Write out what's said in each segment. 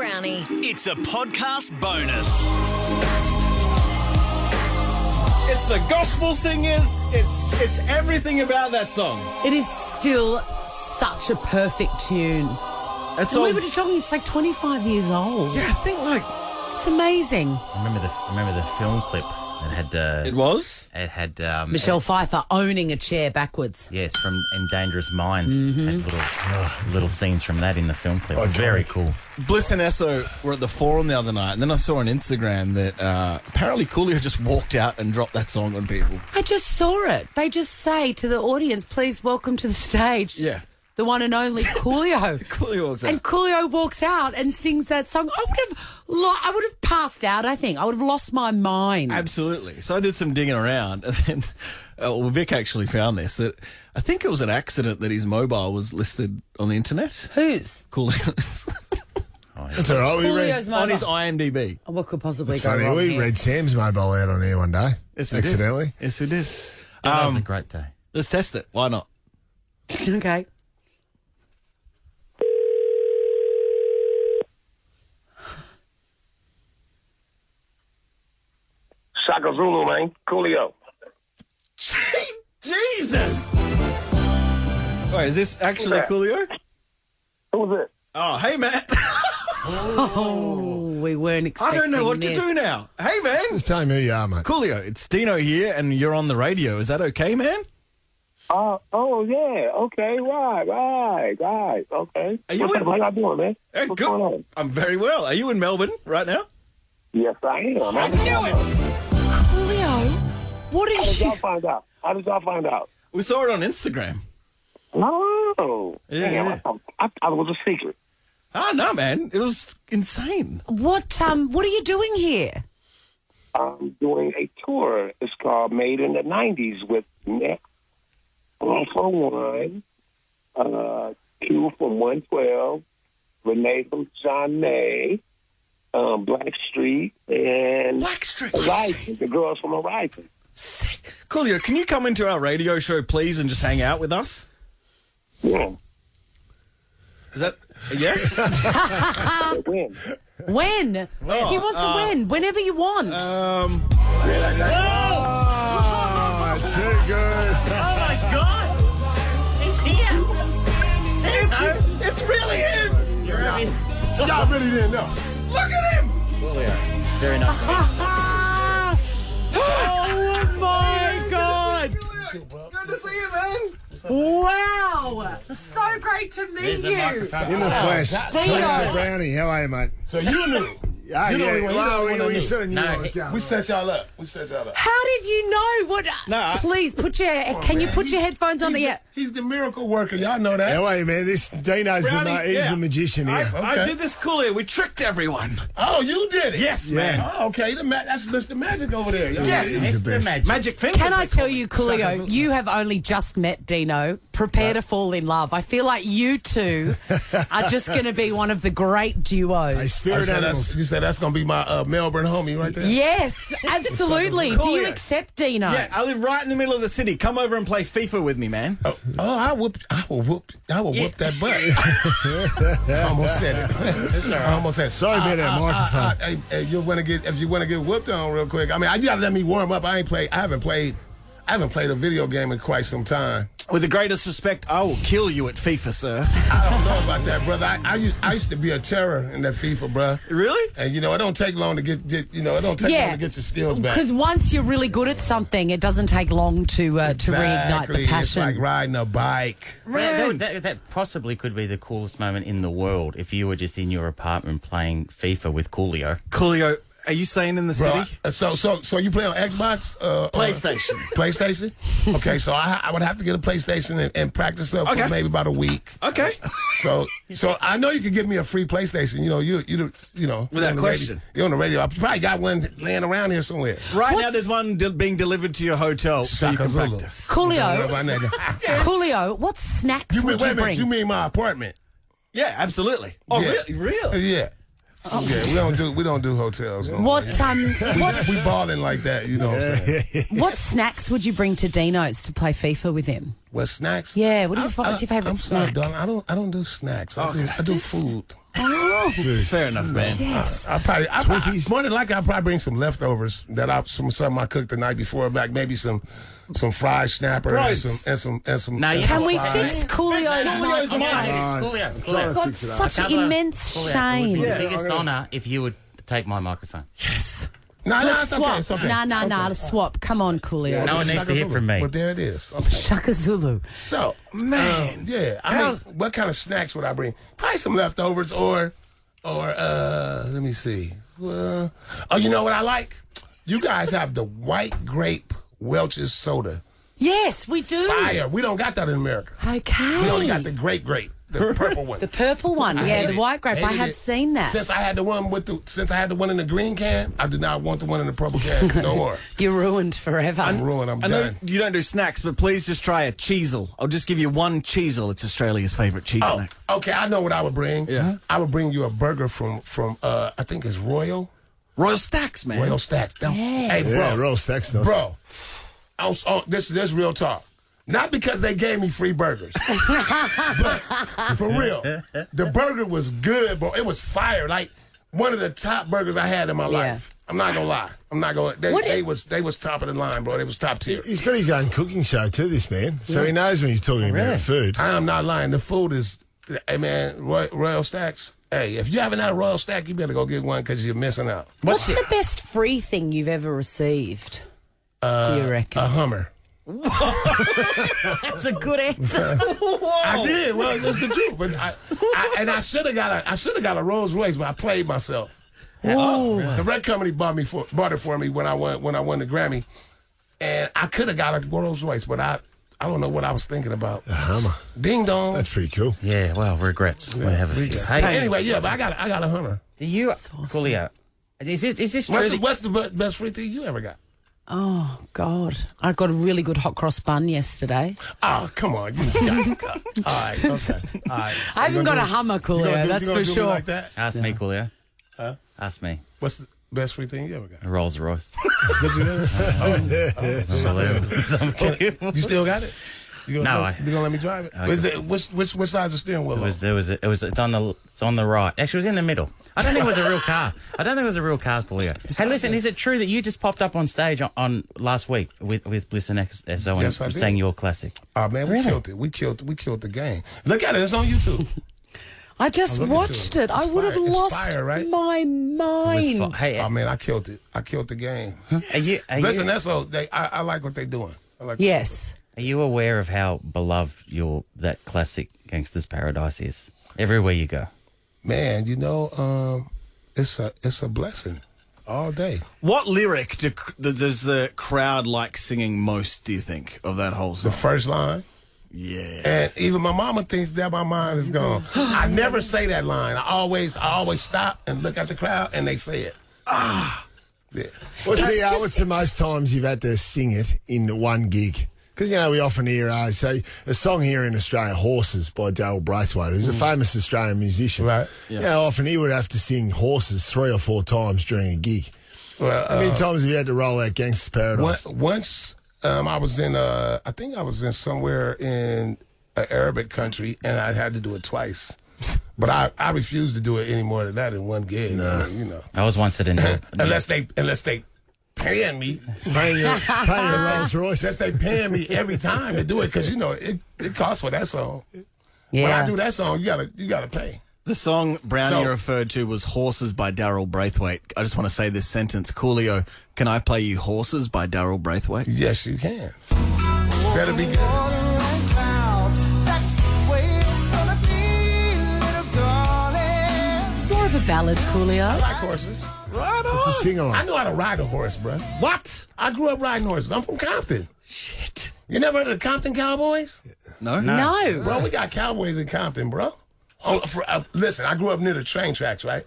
Brownie. It's a podcast bonus. It's the gospel singers. It's everything about that song. It is still such a perfect tune. That's And all. we were just talking, it's like 25 years old. Yeah, I think like It's amazing. I remember the film clip that had. it was. It had Michelle Pfeiffer owning a chair backwards. Yes, from In Dangerous Minds. Had little scenes from that in the film clip. Very cool. Bliss and Esso were at the Forum the other night, and then I saw on Instagram that apparently Coolio just walked out and dropped that song on people. I just saw it. They just say to the audience, please welcome to the stage. Yeah. The one and only Coolio. Coolio walks out. And Coolio walks out and sings that song. I would have passed out, I think. I would have lost my mind. Absolutely. So I did some digging around, and then Vic actually found this, that I think it was an accident that his mobile was listed on the internet. Whose? Coolio's. That's all right. We read, Coolio's mobile. On his IMDb. What could possibly it's go funny. wrong We here? read Sam's mobile out on air one day. Yes, we accidentally. did. Yes, we did. That was a great day. Let's test it. Why not? Okay. Shaka Zulu, man. Coolio. Jesus! Wait, is this actually that? Coolio? Who's it? Oh, hey, man. Oh, we weren't I expecting don't know what this. to do now. Hey, man. Just tell me who you are, mate. Coolio, it's Dino here, and you're on the radio. Is that okay, man? Oh, yeah. Okay, right. Okay. Are you What's in- up? How y'all doing, man? Hey, What's good. going on? I'm very well. Are you in Melbourne right now? Yes, I am. I knew it! Coolio, what How are did you... y'all find out? We saw it on Instagram. Oh. Yeah, Damn, yeah. I thought it was a secret. Oh, no, man. It was insane. What are you doing here? I'm doing a tour. It's called Made in the 90s with Nick, One for One, Q from 112, Renee from John May, Blackstreet, and Blackstreet. Horizon, the girls from Horizon. Sick. Coolio, can you come into our radio show, please, and just hang out with us? Yeah. Is that a yes? When? When? He wants to win. Whenever you want. Oh, too good. Oh my God! He's here. It's really him. So y'all really didn't know. Look at him. Very nice. Oh, my God. Good to see you, man. Wow. So great to meet There's the you. microphone. In the flesh. Dino. Brownie, how are you, mate? So you knew. Yeah, You know yeah. we- Well, you know we we- certainly knew No, what was going We on. set y'all up. How did you know? What? Nah. Please put your... Can you put your headphones on the... Yeah. He's the miracle worker. Y'all know that. How are you, man? This Dino's Brownie, he's yeah. the magician here. I Okay. did this, Coolio. We tricked everyone. Oh, you did it. Yes, Yeah. man. Oh, okay. That's Mr. Magic over there. Y'all Yes. He's It's the the best. magic. Magic fingers. Can I they tell call you, it. Coolio, you have only just met Dino. Prepare to fall in love. I feel like you two are just going to be one of the great duos. Hey, spirit animals. You said that's gonna be my Melbourne homie right there. Yes, absolutely. Do you Coolio. accept Dino? Yeah, I live right in the middle of the city. Come over and play FIFA with me, man. Oh, I will whoop that butt. I almost said it. It's all right. I almost said it. Sorry about that microphone. Hey, if you want to get whooped on real quick. I mean, you gotta let me warm up. I haven't played a video game in quite some time. With the greatest respect, I will kill you at FIFA, sir. I don't know about that, brother. I used to be a terror in that FIFA, bro. Really? And it don't take long to get long to get your skills back. Because once you're really good at something, it doesn't take long to reignite the passion. It's like riding a bike. That possibly could be the coolest moment in the world if you were just in your apartment playing FIFA with Coolio. Coolio, are you staying in the Bro, city? so you play on Xbox? PlayStation. PlayStation? Okay, so I would have to get a PlayStation and practice up Okay. for maybe about a week. Okay. So I know you could give me a free PlayStation. You know. Without on the question. radio. You're on the radio. I probably got one laying around here somewhere. Right now, there's one being delivered to your hotel so you can Shaka Zulu. practice. Coolio, Wait Coolio, what snacks a would you minute. bring? You mean my apartment? Yeah, absolutely. Oh, Yeah. really? Really? Yeah. Yeah, we don't do hotels. No. What We balling like that, you know what I'm saying? what snacks would you bring to Dino's to play FIFA with him? What snacks? Yeah, what's your favourite I'm sorry, snack? darling. I don't do snacks. I do food. Oh, Fair enough, man. Yes. More than likely, I'll probably bring some leftovers something I cooked the night before, like maybe some fried snapper and some. No, you Can know we what? fix Coolio's Coolio's microphone? mine. Coolio. God, such an immense It would shame. be the biggest honour if you would take my microphone. Yes. No, Let's it's okay. It's okay. Nah, swap. Come on, Coolio. No one needs to hear from me. Well, there it is. Okay. Shaka Zulu. So, Man. yeah. I mean, what kind of snacks would I bring? Probably some leftovers or let me see. Well, you know what I like? You guys have the white grape Welch's soda. Yes, we do. Fire. We don't got that in America. Okay. We only got the grape, the purple one. The purple one. I Yeah, hate the it. white grape. I Hated have it. seen that. Since I had the one in the green can, I do not want the one in the purple can no more. You're ruined forever. I'm ruined. I'm I know done. you don't do snacks, but please just try a cheesel. I'll just give you one cheesel. It's Australia's favourite cheese Oh, snack. okay. I know what I would bring. Yeah. I would bring you a burger from I think it's Royal Stacks, man. Royal Stacks. Hey, bro. Yeah, roll stacks. Nice. Bro, this is real talk. Not because they gave me free burgers, but for real, the burger was good, bro. It was fire, like one of the top burgers I had in my life. I'm not gonna lie. They was top of the line, bro. They was top tier. He's got his own cooking show too, this man. So he knows when he's talking about food. I am not lying. The food is, hey man, Royal Stacks. Hey, if you haven't had a Royal Stack, you better go get one because you're missing out. What's the best free thing you've ever received? Do you reckon? A Hummer. That's a good answer. I did. Well, that's the truth. But I should have got a Rolls Royce, but I played myself. The record company bought it for me when I won the Grammy, and I could have got a Rolls Royce, but I don't know what I was thinking about. A Hummer. Ding dong. That's pretty cool. Yeah, well, regrets. We have a few. Hey, Anyway, yeah, but I got a Hummer. do you, Coolio, is this true? What's the best free thing you ever got? Oh, God. I got a really good hot cross bun yesterday. Oh, come on. You got it. All right, okay. All right. So I haven't got a Hummer. Hummer, Coolio, that's for sure. Like that? Ask me, Coolio. Huh? Ask me. What's the best free thing you ever got? A Rolls Royce. Did you Unbelievable. You still got it? You No, gonna let me drive it? Which size of steering wheel? It's on the right. Actually, it was in the middle. I don't think it was a real car. Coolio. Hey, listen, is it true that you just popped up on stage on last week with Bliss and XO Yes, I and did. sang your classic? Oh man, we killed it. We killed the game. Look at it. It's on YouTube. I just look at watched you. it. I It's would have fire. It's lost fire, right? my mind. Hey, Oh man, I killed it. I killed the game. are Listen, you, that's all. I like what they're doing. I like Yes. are you aware of how beloved that classic Gangster's Paradise is? Everywhere you go. Man, it's a blessing all day. What lyric does the crowd like singing most, do you think, of that whole The song? first line. Yeah. And even my mama thinks that my mind is gone. I never say that line. I always stop and look at the crowd and they say it. Yeah. What's the most times you've had to sing it in one gig? Because, we often hear, say, a song here in Australia, Horses by Darryl Braithwaite, who's a famous Australian musician. Right. Often he would have to sing Horses 3 or 4 times during a gig. Well, How many times have you had to roll out Gangster's Paradise? Once I was in I think I was in somewhere in an Arabic country, and I had to do it twice. But I refuse to do it any more than that in one gig. No. I was once at a unless they paying me, Paying your Rolls Royce. unless they paying me every time to do it, because it costs for that song. Yeah. When I do that song, you gotta pay. The song Brownie So- referred to was Horses by Darryl Braithwaite. I just want to say this sentence. Coolio, can I play you Horses by Darryl Braithwaite? Yes, you can. Better be good. It's more of a ballad, Coolio. I like horses. It's a sing-along. I know how to ride a horse, bro. What? I grew up riding horses. I'm from Compton. Shit. You never heard of the Compton Cowboys? No? No. Bro, we got cowboys in Compton, bro. Listen, I grew up near the train tracks, right?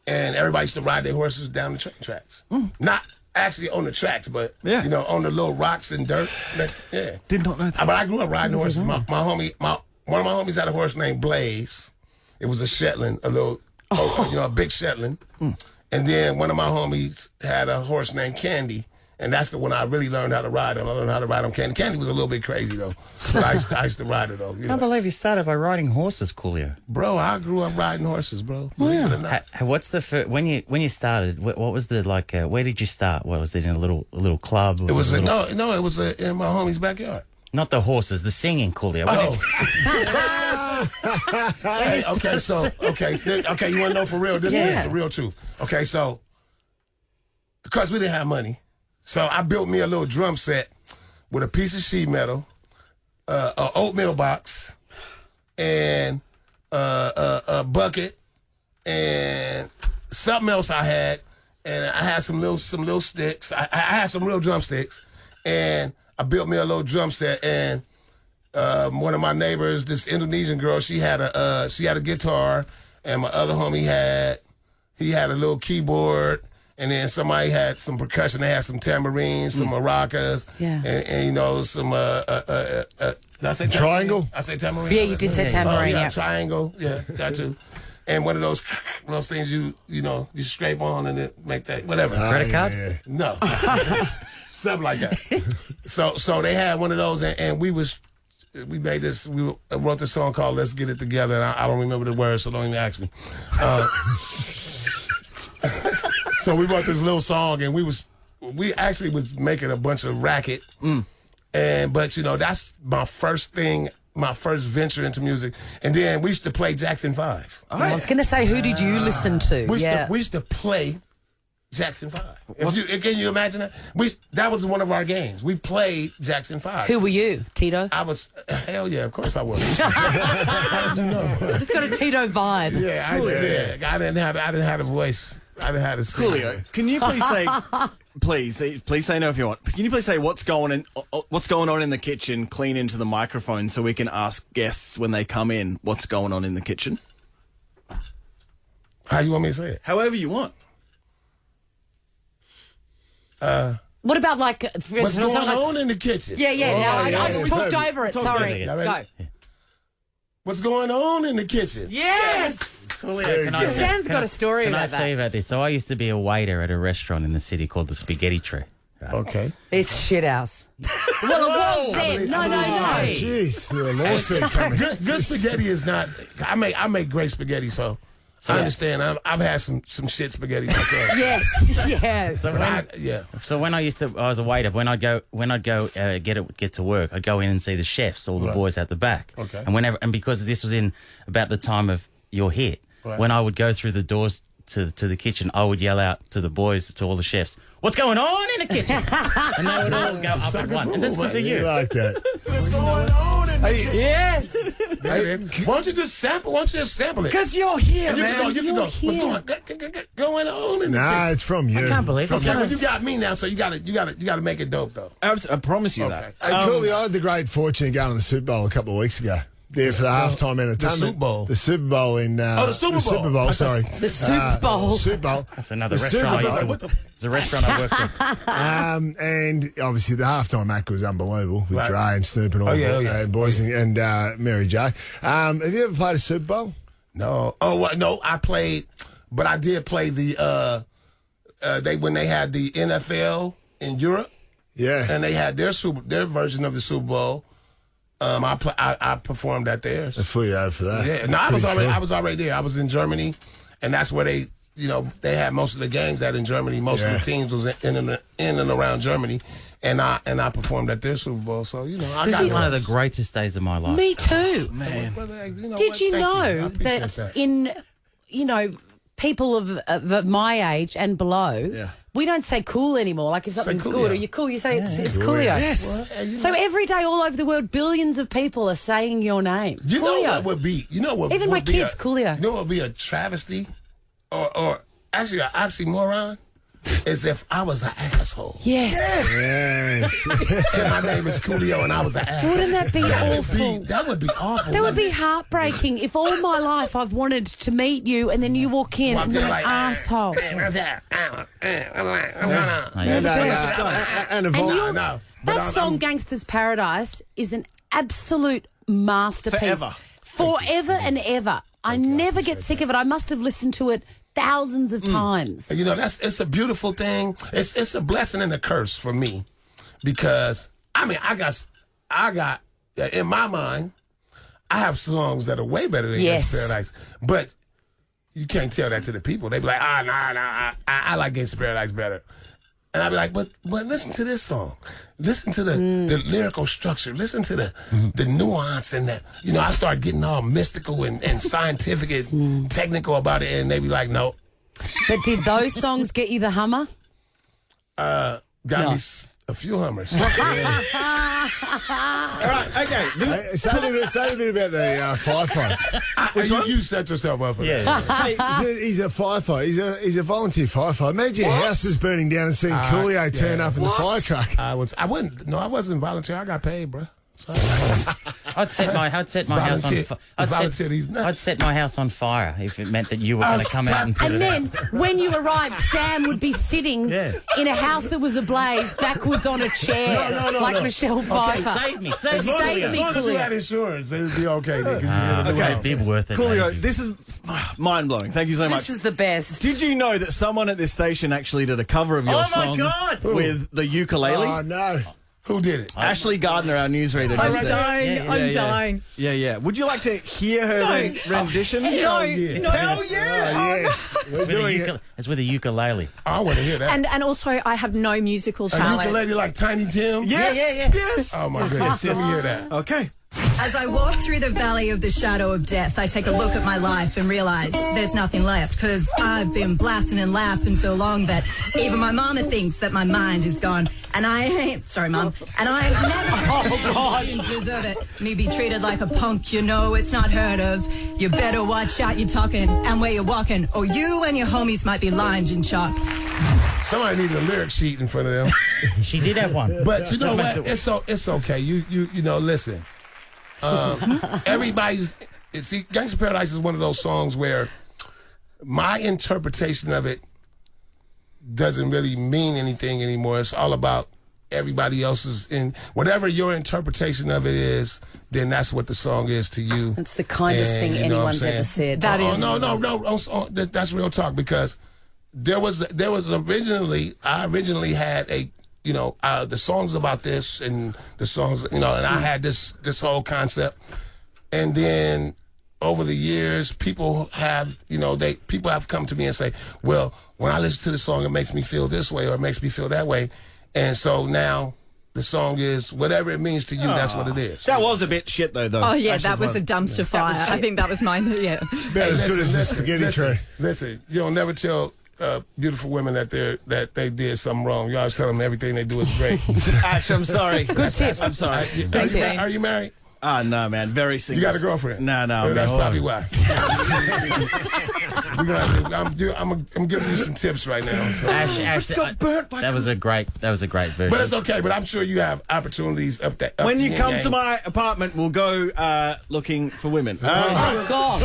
And everybody used to ride their horses down the train tracks. Not actually on the tracks, but Yeah. on the little rocks and dirt. Yeah. Did not know that. But I grew up riding horses. My homie, one of my homies had a horse named Blaze. It was a Shetland, a big Shetland. And then one of my homies had a horse named Candy, And that's the one I really learned how to ride on. I learned how to ride on Candy. Candy was a little bit crazy, though. But I used to ride her, though. I can't believe you started by riding horses, Coolio. Bro, I grew up riding horses, bro. Believe it or not. What's the when you started? What was the where did you start? What was it, in a little club? It was in my homie's backyard. Not the horses, the singing, Coolio. Hey, okay, you want to know for real? This is the real truth. Okay, so because we didn't have money, so I built me a little drum set with a piece of sheet metal, an oatmeal box, and a bucket, and something else I had, and I had some little sticks. I had some real drumsticks, and I built me a little drum set. And one of my neighbors, this Indonesian girl, she had a guitar, and my other homie had a little keyboard. And then somebody had some percussion. They had some tambourines, some maracas, and you know, some. Did I say triangle? I say tambourine. Yeah, you did say tambourine. Yeah, triangle. Yeah, that too. And one of those things you scrape on and it make that whatever. Credit card? Yeah. No, something like that. So they had one of those, and we made this. We wrote this song called "Let's Get It Together." And I don't remember the words, so don't even ask me. So we wrote this little song, and we actually was making a bunch of racket. But you know, that's my first thing, my first venture into music. And then we used to play Jackson 5. I was going to say, who did you listen to? We used to play Jackson 5. Can you imagine that? That was one of our games. We played Jackson 5. Who were you, Tito? I was, hell yeah, of course I was. How did you know? It's got a Tito vibe. Yeah, I didn't have a voice. I didn't have to sing. Coolio, can you please say, please say no if you want. Can you please say what's going on in the kitchen? Clean into the microphone so we can ask guests when they come in what's going on in the kitchen. How you want me to say it? However you want. What about like what's going on in the kitchen? Yeah. I just talked Talk over it. to Sorry. me. Go. What's going on in the kitchen? Yes. Sam's got a story Can I about tell you that. about this? So I used to be a waiter at a restaurant in the city called the Spaghetti Tree. Okay. It's shit house. Well, it was then. No. Jeez, a lawsuit coming. Good spaghetti is not. I make great spaghetti, so I understand. I've had some shit spaghetti myself. Yes. So when I was a waiter. When I'd go get to work, I'd go in and see the chefs, all the boys at the back. Okay. And because this was in about the time of your hit, when I would go through the doors to the kitchen, I would yell out to the boys, to all the chefs, "What's going on in the kitchen?" And they would all go up at once. And this was You you. like that? What's going on in the kitchen? Yes. Why don't you just sample it? Because you're here, And you man. can go. What's going on in the Nah, kitchen? it's from you. I can't believe it. Okay, well, you got me now, so you got to make it dope though. I promise you that. Hey, Coolio, I had the great fortune of going to the Super Bowl a couple of weeks ago. There for the halftime entertainment. Super Bowl? The Super Bowl in... the Super Bowl. Super Bowl, sorry. The Super Bowl. Super Bowl. That's another The restaurant Super Bowl. It's a restaurant I worked with. And obviously the halftime act was unbelievable with Dre and Snoop and all and boys and Mary J. Have you ever played a Super Bowl? No. No. I played, but I did play the. When they had the NFL in Europe, and they had their version of the Super Bowl. I performed at theirs. They flew you out for that. Yeah, no, I was already there. I was in Germany, and that's where they had most of the games in Germany. Most of the teams was in and around Germany, and I performed at their Super Bowl. So This is one of the greatest days of my life. Me too. Man. Did you know that in people of my age and below, we don't say cool anymore. Like if something's good or you're cool, you say it's Coolio. Yes. So every day all over the world, billions of people are saying your name. You know Coolio. what would be? Even my kids, Coolio. You know what would be a travesty, or actually an oxymoron, is if I was an asshole. Yes. And my name is Coolio, and I was an asshole. Wouldn't that be awful? That would be awful. That would be heartbreaking if all my life I've wanted to meet you and then you walk in and you're an asshole. That song, Gangsta's Paradise, is an absolute masterpiece. Forever. Forever and ever. I never get sick of it. I must have listened to it thousands of times. You know, it's a beautiful thing. It's a blessing and a curse for me because I got in my mind, I have songs that are way better than Gangsta Paradise, but you can't tell that to the people. They be like, I like Gangsta Paradise better. And I'd be like, but listen to this song. Listen to the lyrical structure. Listen to the nuance and that. You know, I start getting all mystical and scientific and technical about it, and they be like, no. But did those songs get you the Hummer? Got me a few Hummers. All right, okay. Say a bit about the firefight. You set yourself up for that. He's a firefighter. He's a volunteer firefighter. Imagine your house was burning down and seeing Coolio turn up in the fire truck. I wasn't volunteer. I got paid, bro. Sorry. I'd set my house on fire. I'd set my house on fire if it meant that you were going to come out and put And then when you arrived, Sam would be sitting in a house that was ablaze, backwards on a chair, like Michelle Pfeiffer. Save me, As long as you had insurance, it would be okay. it'd be worth it. Coolio, maybe. this is mind-blowing. Thank you so much. This is the best. Did you know that someone at this station actually did a cover of your song with the ukulele? Oh, no. Who did it? Ashley Gardner, our newsreader. I'm dying. I'm dying. Yeah. Would you like to hear her rendition? No. Hell yeah. Oh, yes. We're doing it. It's with a ukulele. I want to hear that. And also, I have no musical A talent. ukulele like Tiny Tim? Yes. Oh, my goodness. Let me hear that. Okay. As I walk through the valley of the shadow of death, I take a look at my life and realize there's nothing left because I've been blasting and laughing so long that even my mama thinks that my mind is gone. And I ain't, sorry, Mom, and I ain't never deserve it. Me be treated like a punk, you know it's not heard of. You better watch out you're talking and where you're walking, or you and your homies might be lined in chalk. Somebody needed a lyric sheet in front of them. She did have one. But you know what? It's okay. You know, listen. Everybody's see, Gangsta Paradise is one of those songs where my interpretation of it doesn't really mean anything anymore. It's all about everybody else's in whatever your interpretation of it is, then that's what the song is to you. It's the kindest thing anyone's ever said. That is no. That's real talk because there was originally I had a the songs about this and the songs and I had this whole concept, and then over the years people have come to me and say, well, when I listen to the song it makes me feel this way or it makes me feel that way, and so now the song is whatever it means to you. That's what it is. That was a bit shit though. Oh yeah, that was a dumpster fire. I think that was mine. Yeah, about as good as the spaghetti tray. Listen, you don't never tell beautiful women that they did something wrong. You always tell them everything they do is great. Ash, I'm sorry. Good tip. I'm sorry. Are you married? No, man. Very single. You got a girlfriend? No. Well, that's probably why. I'm giving you some tips right now. So. Ash, got burnt by that was a great version. But it's okay. But I'm sure you have opportunities up there. When you come to my apartment, we'll go looking for women. Oh God!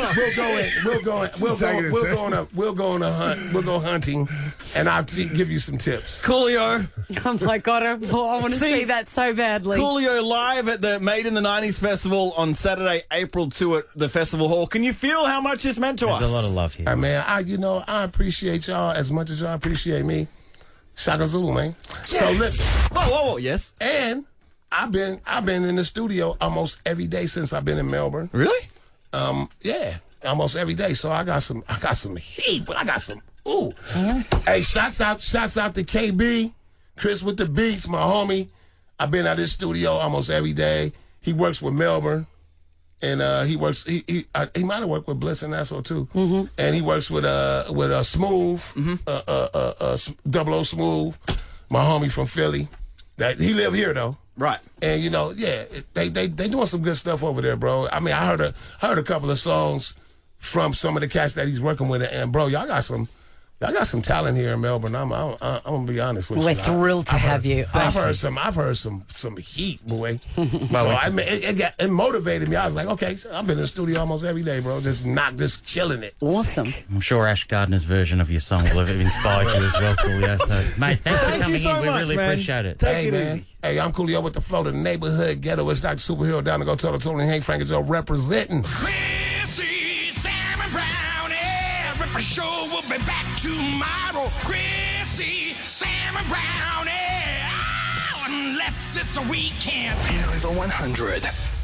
We'll go on a hunt. We'll go hunting, and I'll give you some tips. Coolio. Oh my God! I want to see that so badly. Coolio live at the Made in the 90s Festival on Saturday, April 2 at the Festival Hall. Can you feel how much this meant to us? There's a lot of love here. Man, I appreciate y'all as much as y'all appreciate me. Shaka Zulu, man. Yeah. So listen. Whoa, yes. And I've been in the studio almost every day since I've been in Melbourne. Really? Yeah, almost every day. So I got some heat, but I got some ooh. Hey, shouts out to KB, Chris with the beats, my homie. I've been at his studio almost every day. He works with Melbourne, and he might have worked with Bliss and Nassau too. Mm-hmm. And he works with Smooth, 00 Smooth, my homie from Philly. That he live here though, right? And they doing some good stuff over there, bro. I mean, I heard a couple of songs from some of the cats that he's working with, and bro, y'all got some talent here in Melbourne. I'm gonna be honest with you. We're thrilled to have you. I've heard some heat, boy. So it motivated me. I was like, okay, so I've been in the studio almost every day, bro. Just chilling it. Awesome. I'm sure Ash Gardner's version of your song will have inspired you as well, Coolio. So, mate, thanks for coming in. We really appreciate it. Take it easy. Hey, I'm Coolio with the flow, the neighborhood ghetto. It's Dr. Superhero down to go Tony Hank Frank is representing. Chrissy, Sam and Brownie, Papa Show will be back tomorrow. Chrissy, Sam, and Brownie. Oh, unless it's a weekend. In over 100.